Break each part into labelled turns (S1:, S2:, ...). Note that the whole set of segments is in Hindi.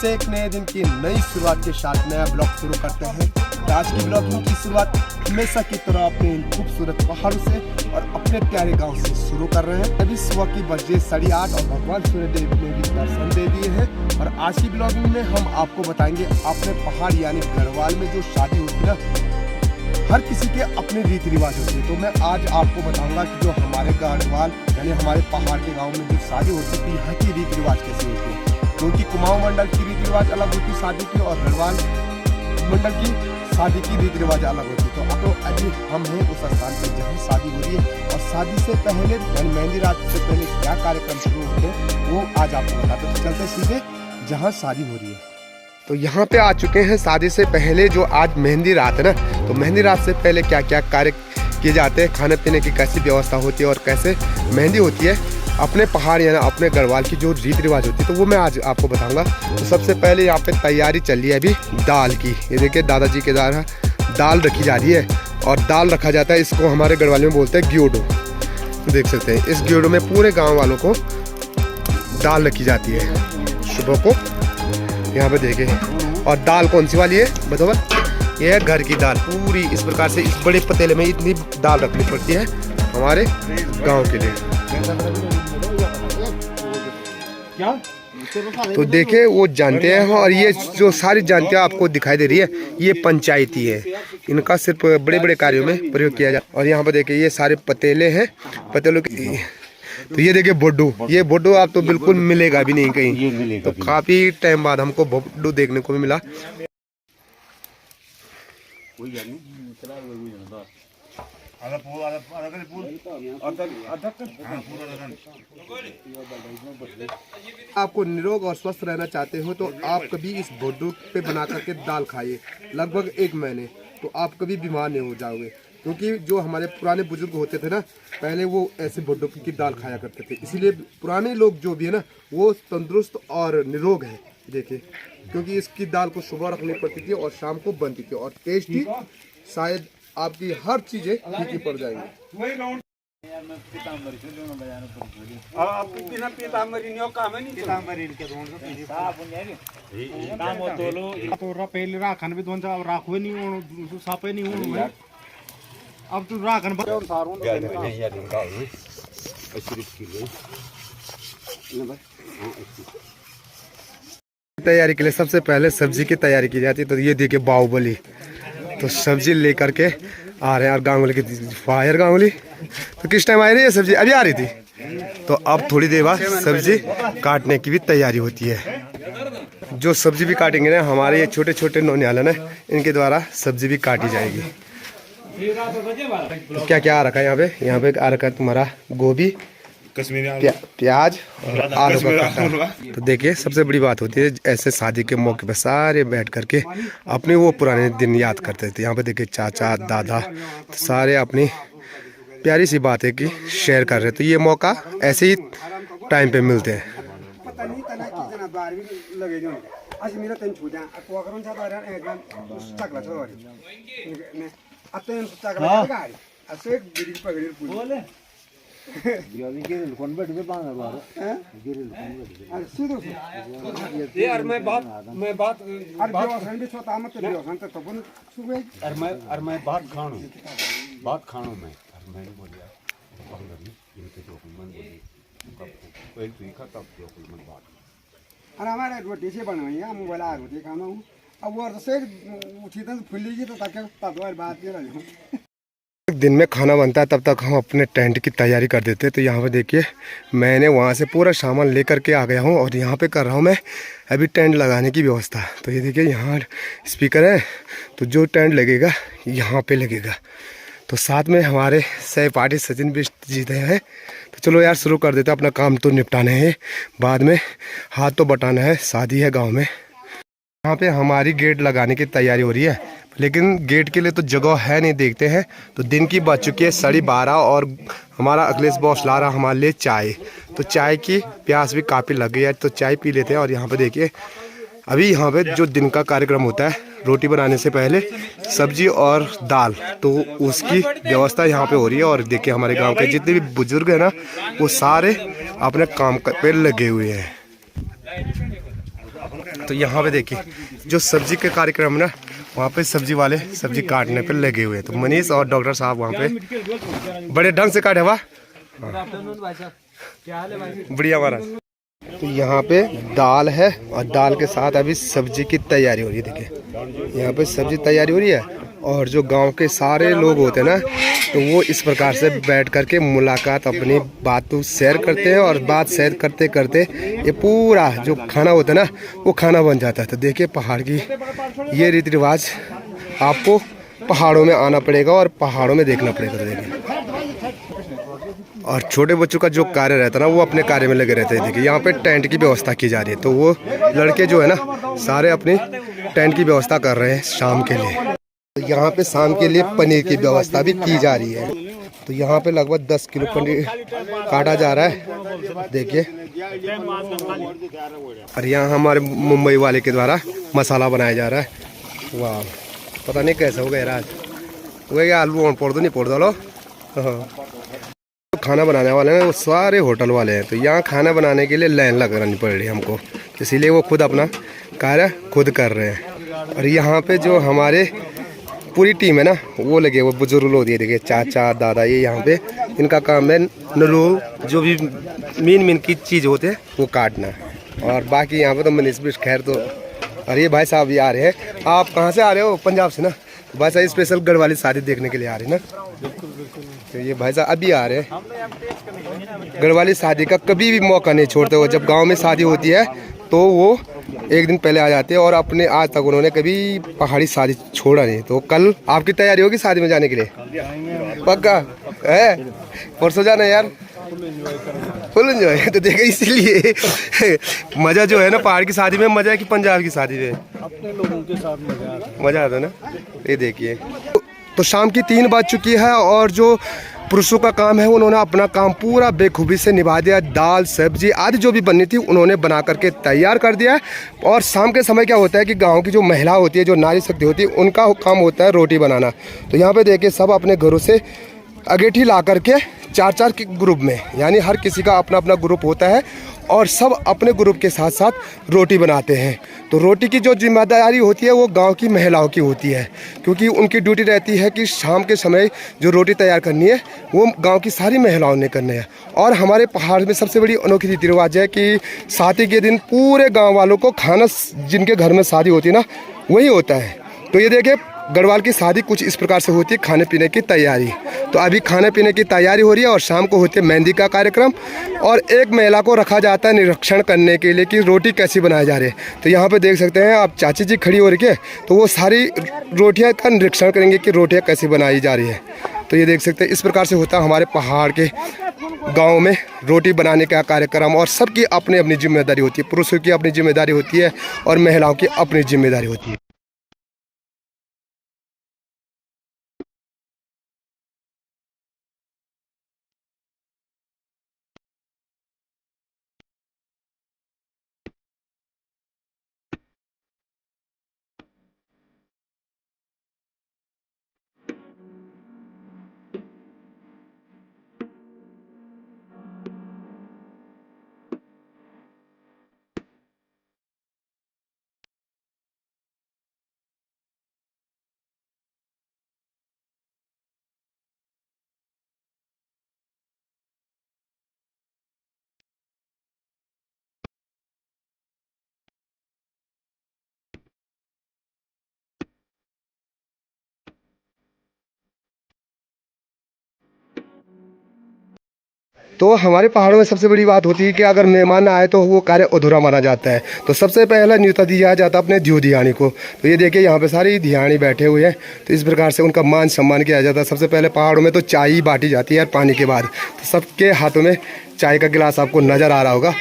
S1: से एक नए दिन की नई शुरुआत के साथ नया ब्लॉग शुरू करते हैं। तो आज की ब्लॉगिंग की शुरुआत हमेशा की तरह अपने इन खूबसूरत पहाड़ों से और अपने प्यारे गांव से शुरू कर रहे हैं। अभी सुबह की बजे 8:30 और भगवान सूर्यदेव ने भी दर्शन दे दिए हैं। और आज की ब्लॉगिंग में हम आपको बताएंगे अपने पहाड़ यानी गढ़वाल में जो शादी होती है ना, हर किसी के अपने रीति रिवाज होते हैं। तो मैं आज आपको बताऊंगा कि जो हमारे गढ़वाल यानी हमारे पहाड़ के गांव में जो शादी होती है यहाँ की रीति रिवाज कैसे होती है। क्योंकि कुमाऊं मंडल की रीति रिवाज अलग होती है शादी की, और गढ़वाल मंडल की शादी की रीति रिवाज अलग होती है। तो अभी हम हैं उस स्थान पर जहाँ शादी हो रही है, और शादी से पहले यानी मेहंदी रात से पहले क्या कार्यक्रम शुरू होते हैं वो आज आपको बताते हैं। तो चलते सीधे जहाँ शादी हो रही है। तो यहाँ पे आ चुके हैं शादी से पहले जो आज मेहंदी रात है ना, तो मेहंदी रात से पहले क्या क्या कार्य किए जाते हैं, खाने पीने की कैसी व्यवस्था होती है और कैसे मेहंदी होती है अपने पहाड़ यानी अपने गढ़वाल की जो रीति रिवाज होती है, तो वो मैं आज आपको बताऊंगा। तो सबसे पहले यहाँ पे तैयारी चल रही है अभी दाल की। ये देखिए दादाजी के द्वारा दाल रखी जा रही है, और दाल रखा जाता है, इसको हमारे गढ़वाली में बोलते हैं ग्योडो। तो देख सकते हैं इस ग्योडो में पूरे गाँव वालों को दाल रखी जाती है सुबह को। यहाँ पे देखे, और दाल कौन सी वाली है बताओ? ये है घर की दाल पूरी। इस प्रकार से इस बड़े पतीले में इतनी दाल रखनी पड़ती है हमारे गांव के लिए। तो देखे वो जानते हैं, और ये जो सारी जानते हैं आपको दिखाई दे रही है, ये पंचायती है। इनका सिर्फ बड़े बड़े कार्यों में प्रयोग किया जाता है। और यहाँ पर देखिए ये सारे पतीले हैं, पतीलों की। तो ये देखिए बोड्डू, ये बोड्डू आप तो बिल्कुल मिलेगा भी नहीं कहीं। तो काफी टाइम बाद हमको बोड्डू देखने को भी मिला। आपको निरोग और स्वस्थ रहना चाहते हो तो आप कभी इस बोड्डू पे बना करके दाल खाइए लगभग 1 महीने, तो आप कभी बीमार नहीं हो जाओगे। क्योंकि जो हमारे पुराने बुजुर्ग होते थे ना, पहले वो ऐसे बोड्डू की दाल खाया करते थे, इसीलिए पुराने लोग जो भी है ना वो तंदुरुस्त और निरोग है। देखिए, क्योंकि इसकी दाल को सुबह रखनी पड़ती थी और शाम को बनती थी, और टेस्टी शायद आपकी हर चीजें फीकी पड़ जाएगी।
S2: अब तू राखन
S1: तैयारी के लिए सबसे पहले सब्जी की तैयारी की जाती है। तो ये देखिए बाहुबली तो सब्जी लेकर के आ रहे हैं। और गांगुली की फायर गांगुली तो किस टाइम आ रही है सब्जी? अभी आ रही थी। तो अब थोड़ी देर बाद सब्जी काटने की भी तैयारी होती है। जो सब्जी भी काटेंगे ना हमारे ये छोटे छोटे नौनियाल है, इनके द्वारा सब्जी भी काटी जाएगी। तो क्या क्या आ रखा है यहाँ पे? यहाँ पे आ रखा है तुम्हारा गोभी, प्याज और आलू का काटा। तो देखिए सबसे बड़ी बात होती है ऐसे शादी के मौके पर सारे बैठ करके अपने वो पुराने दिन याद करते थे। यहाँ पे देखिए चाचा दादा तो सारे अपनी प्यारी सी बातें की शेयर कर रहे थे। तो ये मौका ऐसे ही टाइम पे मिलते हैं।
S2: हमारे रोटी से बनवाई है, हम बोला रोटी खाना हूँ। अब वो से उठी तो फुली जी तो ताकि बात
S1: दिन में खाना बनता है तब तक हम अपने टेंट की तैयारी कर देते हैं। तो यहाँ पे देखिए मैंने वहाँ से पूरा सामान लेकर के आ गया हूँ, और यहाँ पे कर रहा हूँ मैं अभी टेंट लगाने की व्यवस्था। तो ये देखिए यहाँ स्पीकर है, तो जो टेंट लगेगा यहाँ पे लगेगा। तो साथ में हमारे सहपाठी सचिन बिष्ट जी हैं। तो चलो यार शुरू कर देते हैं, अपना काम तो निपटाना है, बाद में हाथ तो बटाना है, शादी है गाँव में। यहाँ पे हमारी गेट लगाने की तैयारी हो रही है, लेकिन गेट के लिए तो जगह है नहीं, देखते हैं। तो दिन की बज चुकी है 12:30, और हमारा अखिलेश बॉस ला रहा हमारे लिए चाय। तो चाय की प्यास भी काफ़ी लग गई है, तो चाय पी लेते हैं। और यहाँ पे देखिए अभी यहाँ पे जो दिन का कार्यक्रम होता है, रोटी बनाने से पहले सब्जी और दाल, तो उसकी व्यवस्था यहाँ पे हो रही है। और देखिए हमारे गांव के जितने भी बुजुर्ग हैं ना, वो सारे अपने काम पे लगे हुए हैं। तो यहाँ पे देखिए जो सब्जी के कार्यक्रम ना, वहाँ पे सब्जी वाले सब्जी काटने पे लगे हुए हैं। तो मनीष और डॉक्टर साहब वहाँ पे बड़े ढंग से काटे हुआ। बढ़िया महाराज। तो यहाँ पे दाल है और दाल के साथ अभी सब्जी की तैयारी हो रही है। देखिए यहाँ पे सब्जी तैयारी हो रही है और जो गांव के सारे लोग होते हैं ना, तो वो इस प्रकार से बैठ करके मुलाकात अपनी बात शेयर करते हैं और बात शेयर करते करते ये पूरा जो खाना होता है ना, वो खाना बन जाता है। तो देखिए पहाड़ की ये रीति रिवाज आपको पहाड़ों में आना पड़ेगा और पहाड़ों में देखना पड़ेगा। तो देखिए और छोटे बच्चों का जो कार्य रहता है ना, वो अपने कार्य में लगे रहते हैं। देखिए यहाँ पे टेंट की व्यवस्था की जा रही है, तो वो लड़के जो है ना सारे अपनी टेंट की व्यवस्था कर रहे हैं शाम के लिए। तो यहाँ पे शाम के लिए पनीर की व्यवस्था भी की जा रही है। तो यहाँ पे लगभग 10 किलो पनीर काटा जा रहा है, देखिए। और यहाँ हमारे मुंबई वाले के द्वारा मसाला बनाया जा रहा है। वाह, पता नहीं कैसा हो गया राज, हो गया आलू और पोड़ दो नहीं पोड़ दो लो। खाना बनाने वाले हैं वो सारे होटल वाले हैं, तो यहाँ खाना बनाने के लिए लाइन लगानी पड़ रही है हमको, इसीलिए वो खुद अपना कार्य खुद कर रहे हैं। और यहाँ पे जो हमारे पूरी टीम है ना, वो लगे वो बुजुर्ग लोग दिए, देखिए चाचा दादा, ये यहाँ पे इनका काम है नलू जो भी मीन की चीज़ होते हैं वो काटना। और बाकी यहाँ पे तो मनीष भी खैर। तो और ये भाई साहब भी आ रहे हैं। आप कहाँ से आ रहे हो? पंजाब से ना? भाई साहब स्पेशल गढ़वाली शादी देखने के लिए आ रहे हैं ना? तो ये भाई साहब अभी आ रहे हैं। गढ़वाली शादी का कभी भी मौका नहीं छोड़ते हो। जब गांव में शादी होती है तो वो एक दिन पहले आ जाते हैं और अपने आज तक उन्होंने कभी पहाड़ी शादी छोड़ा नहीं। तो कल आपकी तैयारी होगी शादी में जाने के लिए? पक्का है? परसों जाना यार, फुल एंजॉय। तो देखो इसीलिए मजा जो है ना पहाड़ की शादी में मजा है कि पंजाब की शादी में? अपने लोगों के साथ मजा आता है ना। ये देखिए तो शाम की 3 बज चुकी है और जो पुरुषों का काम है उन्होंने अपना काम पूरा बेखूबी से निभा दिया। दाल सब्जी आदि जो भी बननी थी उन्होंने बना करके तैयार कर दिया। और शाम के समय क्या होता है कि गांव की जो महिला होती है, जो नारी शक्ति होती है, उनका काम होता है रोटी बनाना। तो यहाँ पे देखिए सब अपने घरों से अगेठी ला करके 4-4 के ग्रुप में, यानी हर किसी का अपना अपना ग्रुप होता है और सब अपने ग्रुप के साथ साथ रोटी बनाते हैं। तो रोटी की जो जिम्मेदारी होती है वो गांव की महिलाओं की होती है, क्योंकि उनकी ड्यूटी रहती है कि शाम के समय जो रोटी तैयार करनी है वो गांव की सारी महिलाओं ने करनी है। और हमारे पहाड़ में सबसे बड़ी अनोखी रीति रिवाज है कि शादी के दिन पूरे गाँव वालों को खाना, जिनके घर में शादी होती है ना, वही होता है। तो ये देखिए गढ़वाल की शादी कुछ इस प्रकार से होती है, खाने पीने की तैयारी। तो अभी खाने पीने की तैयारी हो रही है और शाम को होती है मेहंदी का कार्यक्रम। और एक महिला को रखा जाता है निरीक्षण करने के लिए कि रोटी कैसी बनाई जा रही है। तो यहाँ पे देख सकते हैं आप चाची जी खड़ी हो रही है, तो वो सारी रोटियाँ का निरीक्षण करेंगे कि रोटियाँ कैसी बनाई जा रही है। तो ये देख सकते हैं इस प्रकार से होता है हमारे पहाड़ के गाँव में रोटी बनाने का कार्यक्रम। और सबकी अपनी अपनी जिम्मेदारी होती है, पुरुषों की अपनी जिम्मेदारी होती है और महिलाओं की अपनी जिम्मेदारी होती है। तो हमारे पहाड़ों में सबसे बड़ी बात होती है कि अगर मेहमान आए तो वो कार्य अधूरा माना जाता है। तो सबसे पहला न्योता दिया जाता है अपने ध्यो धियाणी को। तो ये देखिए यहाँ पे सारी धियाणी बैठे हुए हैं, तो इस प्रकार से उनका मान सम्मान किया जाता है। सबसे पहले पहाड़ों में तो चाय ही बांटी जाती है पानी के बाद। तो सबके हाथों में चाय का गिलास आपको नज़र आ रहा होगा।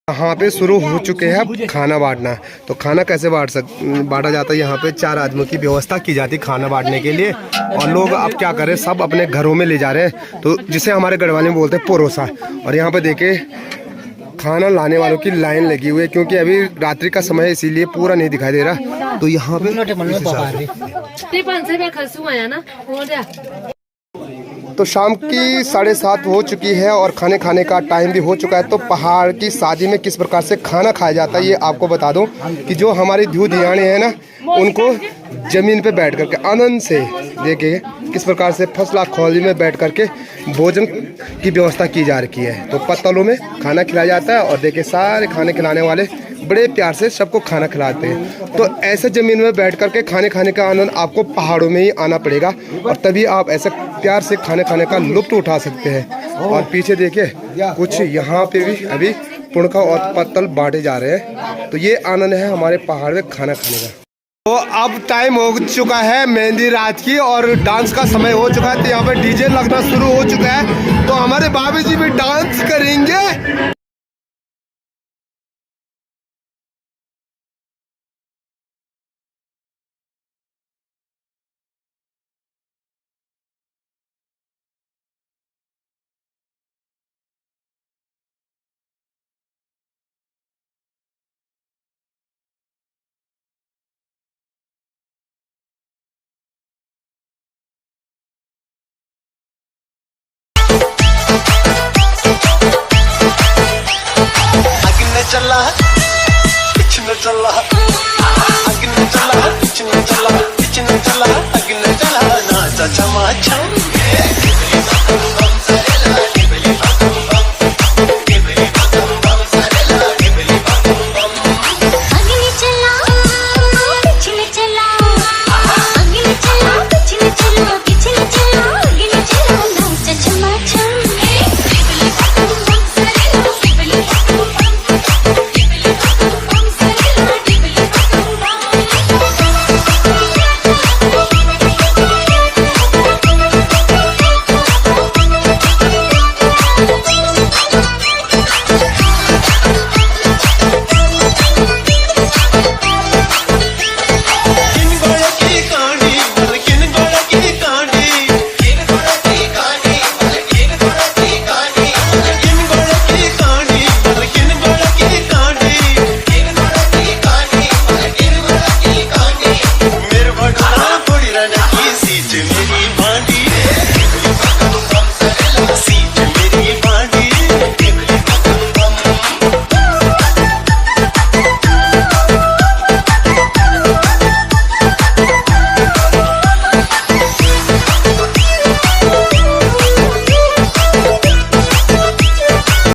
S1: यहाँ पे शुरू हो चुके हैं खाना बांटना। तो खाना कैसे बांटा जाता है, यहाँ पे 4 आदमियों की व्यवस्था की जाती है खाना बांटने के लिए। और लोग अब क्या करें, सब अपने घरों में ले जा रहे हैं, तो जिसे हमारे गढ़वाली में बोलते हैं परोसा। और यहाँ पे देखिए खाना लाने वालों की लाइन लगी हुई है, क्योंकि अभी रात्रि का समय है इसीलिए पूरा नहीं दिखाई दे रहा। तो यहाँ पे तो शाम की 7:30 हो चुकी है और खाने खाने का टाइम भी हो चुका है। तो पहाड़ की शादी में किस प्रकार से खाना खाया जाता है ये आपको बता दूं कि जो हमारी ध्युव धियाने हैं ना, उनको ज़मीन पे बैठ करके आनंद से देखिए किस प्रकार से फसला खोली में बैठ करके भोजन की व्यवस्था की जा रखी है। तो पत्तलों में खाना खिलाया जाता है और देखिए सारे खाने खिलाने वाले बड़े प्यार से सबको खाना खिलाते हैं। तो ऐसे ज़मीन में बैठ करके खाने खाने का आनंद आपको पहाड़ों में ही आना पड़ेगा और तभी आप ऐसे प्यार से खाने खाने का लुत्फ उठा सकते हैं। और पीछे देखिए कुछ यहाँ पे भी अभी पुणका और पत्तल बांटे जा रहे हैं। तो ये आनंद है हमारे पहाड़ में खाना खाने का। तो अब टाइम हो चुका है मेहंदी रात की और डांस का समय हो चुका है। तो यहाँ पे डीजे लगना शुरू हो चुका है। तो हमारे भाभी जी भी डांस करेंगे।
S3: चला पिछने चला आगे न चला पिछने चला अगे न चला नाचा चमा छम